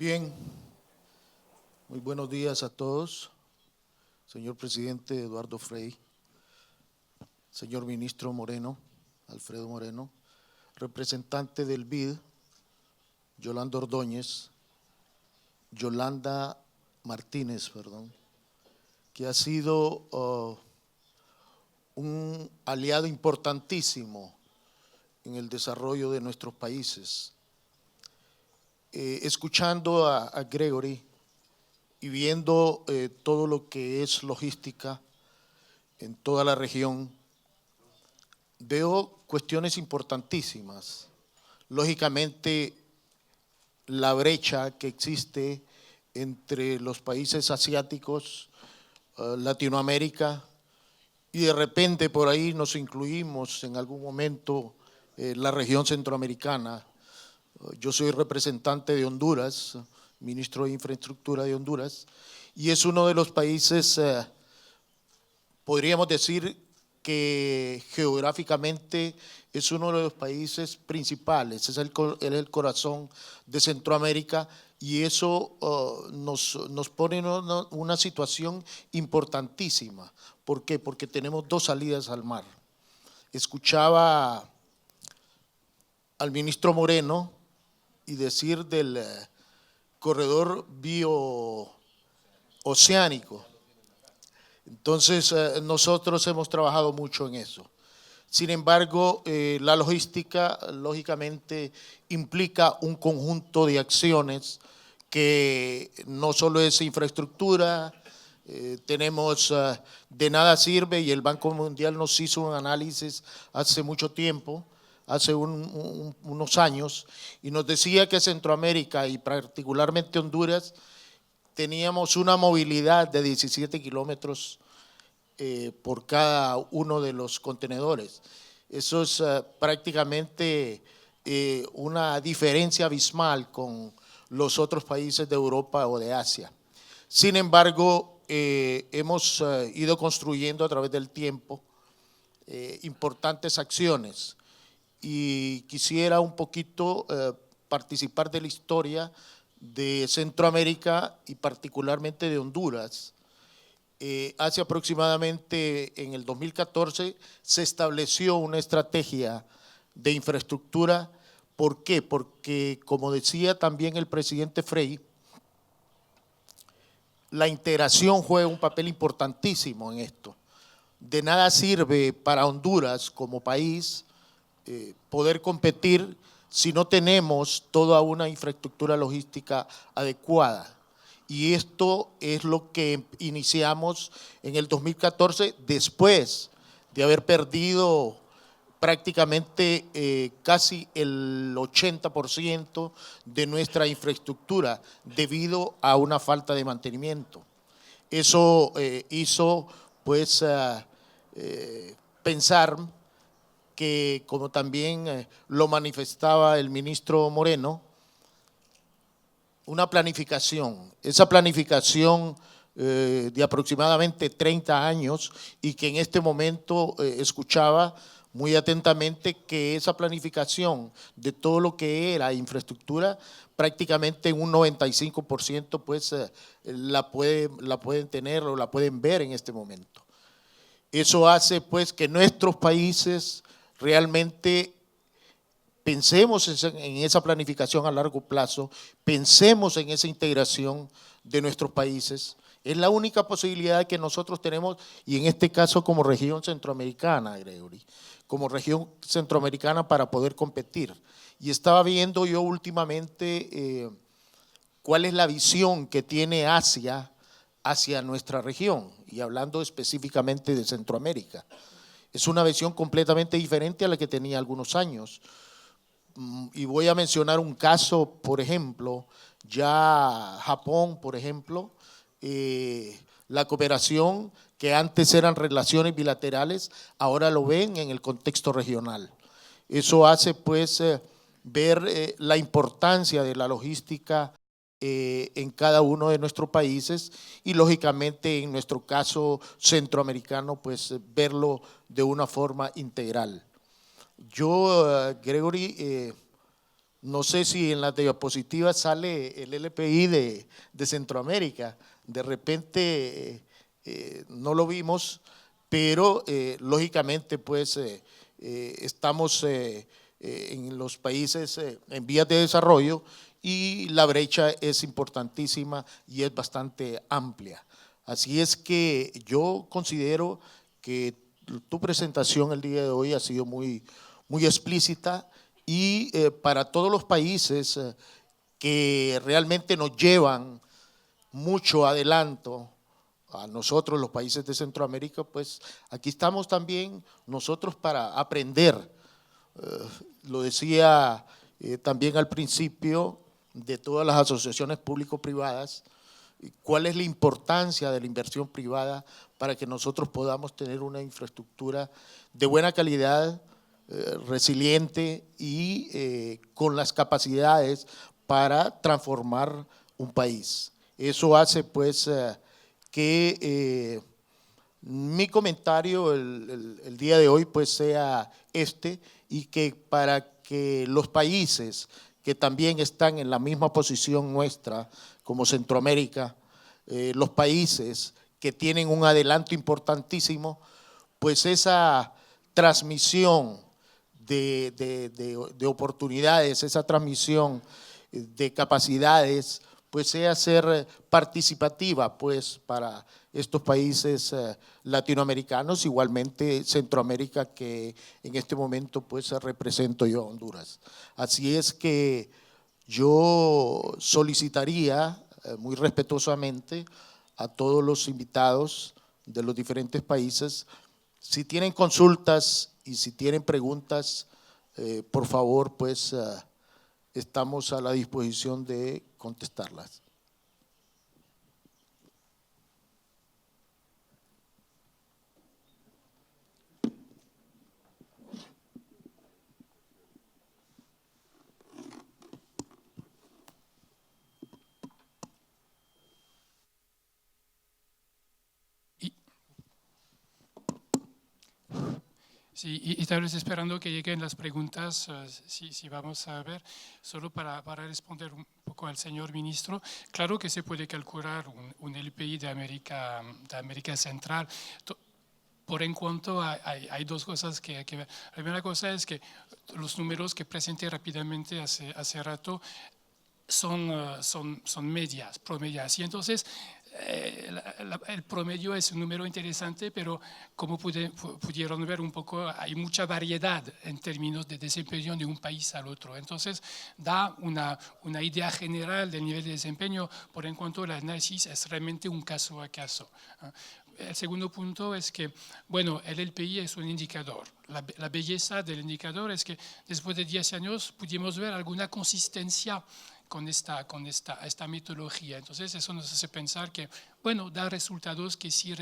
Bien, muy buenos días a todos, señor presidente Eduardo Frei, señor ministro Moreno, Alfredo Moreno, representante del BID, Yolanda Ordóñez, Yolanda Martínez, que ha sido un aliado importantísimo en el desarrollo de nuestros países. Escuchando a Gregory y viendo todo lo que es logística en toda la región, veo cuestiones importantísimas. Lógicamente, la brecha que existe entre los países asiáticos, Latinoamérica, y de repente por ahí nos incluimos en algún momento la región centroamericana. Yo soy representante de Honduras, ministro de Infraestructura de Honduras, y es uno de los países, podríamos decir que geográficamente es uno de los países principales, es el corazón de Centroamérica, y eso nos pone en una situación importantísima. ¿Por qué? Porque tenemos dos salidas al mar. Escuchaba al ministro Moreno y decir del corredor biooceánico. Entonces, nosotros hemos trabajado mucho en eso. Sin embargo, la logística, lógicamente, implica un conjunto de acciones que no solo es infraestructura, tenemos de nada sirve, y el Banco Mundial nos hizo un análisis hace mucho tiempo, hace unos años, y nos decía que Centroamérica y particularmente Honduras teníamos una movilidad de 17 kilómetros por cada uno de los contenedores. Eso es prácticamente una diferencia abismal con los otros países de Europa o de Asia. Sin embargo, hemos ido construyendo a través del tiempo importantes acciones, y quisiera un poquito participar de la historia de Centroamérica y particularmente de Honduras. Hace aproximadamente en el 2014 se estableció una estrategia de infraestructura. ¿Por qué? Porque, como decía también el presidente Frei, la integración juega un papel importantísimo en esto. De nada sirve para Honduras como país poder competir si no tenemos toda una infraestructura logística adecuada. Y esto es lo que iniciamos en el 2014, después de haber perdido prácticamente casi el 80% de nuestra infraestructura debido a una falta de mantenimiento. Eso hizo pues pensar que, como también lo manifestaba el ministro Moreno, una planificación, esa planificación de aproximadamente 30 años, y que en este momento escuchaba muy atentamente que esa planificación de todo lo que era infraestructura, prácticamente en un 95% pues la pueden tener o la pueden ver en este momento. Eso hace pues que nuestros países realmente pensemos en esa planificación a largo plazo, pensemos en esa integración de nuestros países. Es la única posibilidad que nosotros tenemos, y en este caso como región centroamericana, Gregory, como región centroamericana, para poder competir. Y estaba viendo yo últimamente cuál es la visión que tiene Asia hacia nuestra región, y hablando específicamente de Centroamérica. Es una visión completamente diferente a la que tenía algunos años. Y voy a mencionar un caso, por ejemplo, ya Japón, por ejemplo, la cooperación que antes eran relaciones bilaterales, ahora lo ven en el contexto regional. Eso hace pues ver la importancia de la logística en cada uno de nuestros países, y lógicamente en nuestro caso centroamericano pues verlo de una forma integral. Yo, Gregory, No sé si en las diapositivas sale el LPI de Centroamérica. De repente no lo vimos, pero lógicamente pues estamos en los países en vías de desarrollo y la brecha es importantísima y es bastante amplia. Así es que yo considero que tu presentación el día de hoy ha sido muy explícita y para todos los países que realmente nos llevan mucho adelanto a nosotros, los países de Centroamérica, pues aquí estamos también nosotros para aprender. Lo decía también al principio de todas las asociaciones público-privadas, cuál es la importancia de la inversión privada para que nosotros podamos tener una infraestructura de buena calidad, resiliente y con las capacidades para transformar un país. Eso hace pues que mi comentario el día de hoy pues sea y que para que los países que también están en la misma posición nuestra como Centroamérica, los países que tienen un adelanto importantísimo, pues esa transmisión de oportunidades, esa transmisión de capacidades, pues sea ser participativa pues para estos países latinoamericanos, igualmente Centroamérica, que en este momento pues represento yo a Honduras. Así es que yo solicitaría muy respetuosamente a todos los invitados de los diferentes países, si tienen consultas y si tienen preguntas, por favor, pues estamos a la disposición de contestarlas. Sí, y tal vez esperando que lleguen las preguntas, si vamos a ver, solo para responder un poco al señor ministro, claro que se puede calcular un LPI de América Central. Por en cuanto hay dos cosas que hay que ver. La primera cosa es que los números que presenté rápidamente hace rato son medias, promedias. Y entonces el promedio es un número interesante, pero como pudieron ver un poco, hay mucha variedad en términos de desempeño de un país al otro. Entonces da una idea general del nivel de desempeño, por en cuanto el análisis es realmente un caso a caso. El segundo punto es que, bueno, el LPI es un indicador. La belleza del indicador es que después de 10 años pudimos ver alguna consistencia con esta metodología. Entonces eso nos hace pensar que, bueno, da resultados que sí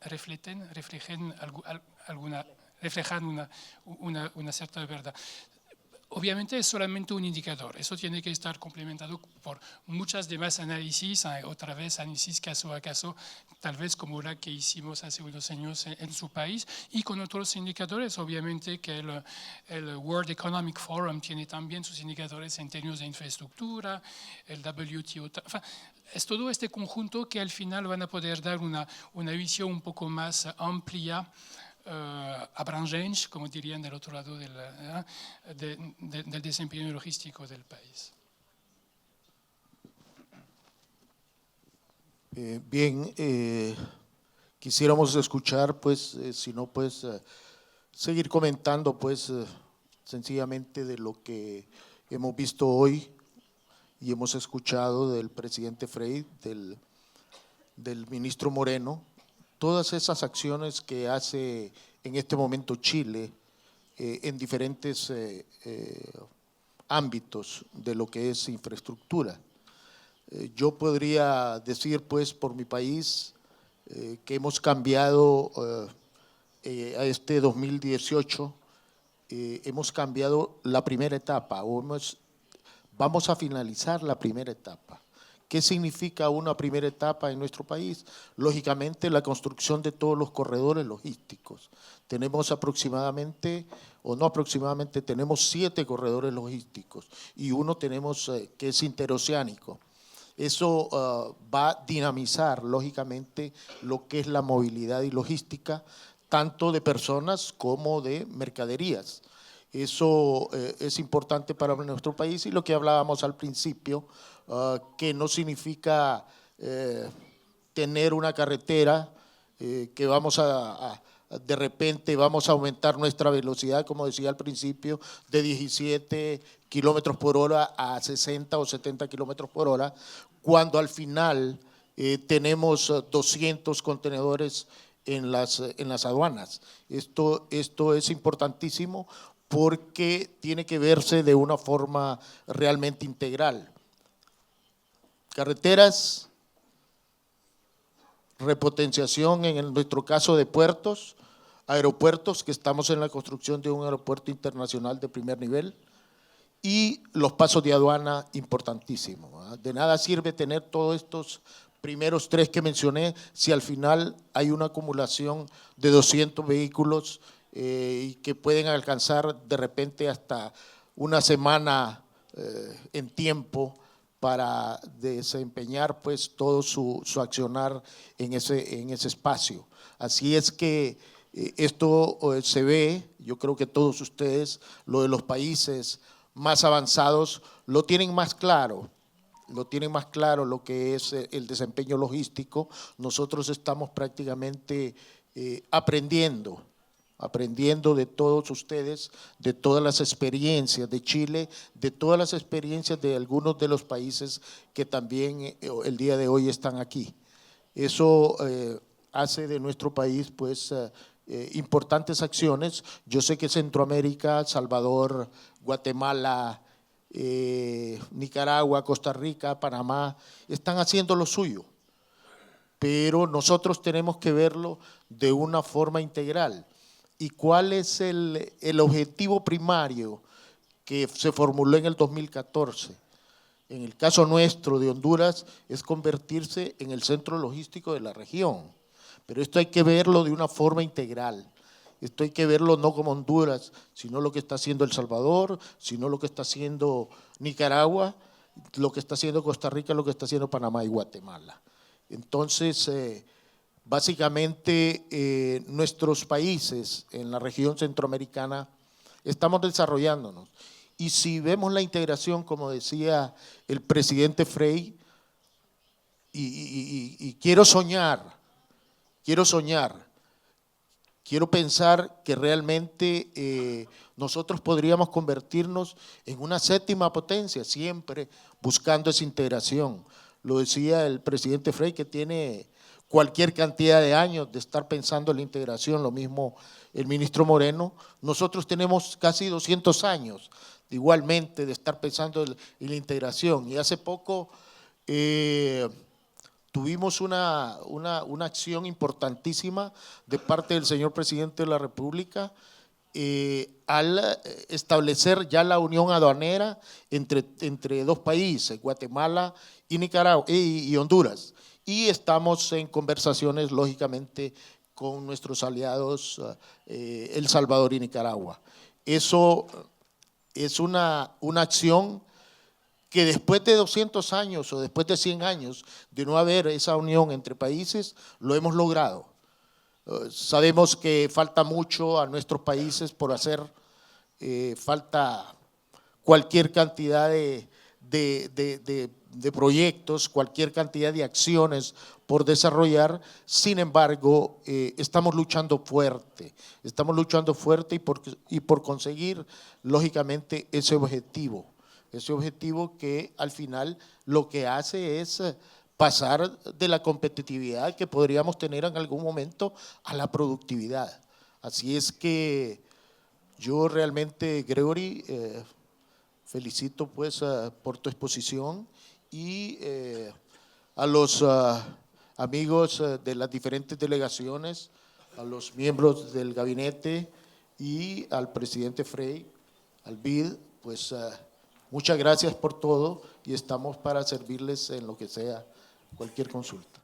reflejan una cierta verdad. Obviamente es solamente un indicador, eso tiene que estar complementado por muchas demás análisis, otra vez análisis caso a caso, tal vez como la que hicimos hace unos años en su país, y con otros indicadores, obviamente que el World Economic Forum tiene también sus indicadores en términos de infraestructura, el WTO, es todo este conjunto que al final van a poder dar una visión un poco más amplia, abrangente, como dirían del otro lado del desempeño logístico del país. Bien, quisiéramos escuchar, pues, si no, pues, seguir comentando, pues, sencillamente de lo que hemos visto hoy y hemos escuchado del presidente Frei, del ministro Moreno, todas esas acciones que hace en este momento Chile en diferentes ámbitos de lo que es infraestructura. Yo podría decir, pues, por mi país, que hemos cambiado a este 2018, hemos cambiado la primera etapa, vamos a finalizar la primera etapa, ¿Qué significa una primera etapa en nuestro país? Lógicamente, la construcción de todos los corredores logísticos. Tenemos aproximadamente, o no aproximadamente, tenemos 7 corredores logísticos y uno tenemos que es interoceánico. Eso va a dinamizar, lógicamente, lo que es la movilidad y logística, tanto de personas como de mercaderías. Eso es importante para nuestro país y lo que hablábamos al principio, que no significa tener una carretera que vamos de repente vamos a aumentar nuestra velocidad, como decía al principio, de 17 kilómetros por hora a 60 o 70 kilómetros por hora, cuando al final tenemos 200 contenedores en las aduanas. Esto es importantísimo porque tiene que verse de una forma realmente integral. Carreteras, repotenciación en nuestro caso de puertos, aeropuertos, que estamos en la construcción de un aeropuerto internacional de primer nivel, y los pasos de aduana importantísimos. De nada sirve tener todos estos primeros 3 que mencioné si al final hay una acumulación de 200 vehículos y que pueden alcanzar de repente hasta una semana en tiempo para desempeñar pues todo su accionar en ese espacio. Así es que esto se ve, yo creo que todos ustedes, lo de los países más avanzados, lo tienen más claro lo que es el desempeño logístico. Nosotros estamos prácticamente aprendiendo de todos ustedes, de todas las experiencias de Chile, de todas las experiencias de algunos de los países que también el día de hoy están aquí. Eso hace de nuestro país pues importantes acciones. Yo sé que Centroamérica, Salvador, Guatemala, Nicaragua, Costa Rica, Panamá, están haciendo lo suyo, pero nosotros tenemos que verlo de una forma integral. ¿Y cuál es el objetivo primario que se formuló en el 2014? En el caso nuestro de Honduras es convertirse en el centro logístico de la región, pero esto hay que verlo de una forma integral. Esto hay que verlo no como Honduras, sino lo que está haciendo El Salvador, sino lo que está haciendo Nicaragua, lo que está haciendo Costa Rica, lo que está haciendo Panamá y Guatemala. Entonces, básicamente nuestros países en la región centroamericana estamos desarrollándonos. Y si vemos la integración, como decía el presidente Frei, y quiero soñar, quiero pensar que realmente nosotros podríamos convertirnos en una 7ª potencia, siempre buscando esa integración. Lo decía el presidente Frei, que tiene cualquier cantidad de años de estar pensando en la integración, lo mismo el ministro Moreno. Nosotros tenemos casi 200 años igualmente de estar pensando en la integración. Y hace poco tuvimos una acción importantísima de parte del señor presidente de la República al establecer ya la unión aduanera entre 2 países, Guatemala y Nicaragua y Honduras. Y estamos en conversaciones, lógicamente, con nuestros aliados El Salvador y Nicaragua. Eso es una acción que después de 200 años o después de 100 años de no haber esa unión entre países, lo hemos logrado. Sabemos que falta mucho a nuestros países por hacer, falta cualquier cantidad de proyectos, cualquier cantidad de acciones por desarrollar. Sin embargo, estamos luchando fuerte y por conseguir, lógicamente, ese objetivo que al final lo que hace es pasar de la competitividad que podríamos tener en algún momento a la productividad. Así es que yo realmente, Gregory, felicito pues por tu exposición y a los amigos de las diferentes delegaciones, a los miembros del gabinete y al presidente Frei, al BID, pues Muchas gracias por todo y estamos para servirles en lo que sea, cualquier consulta.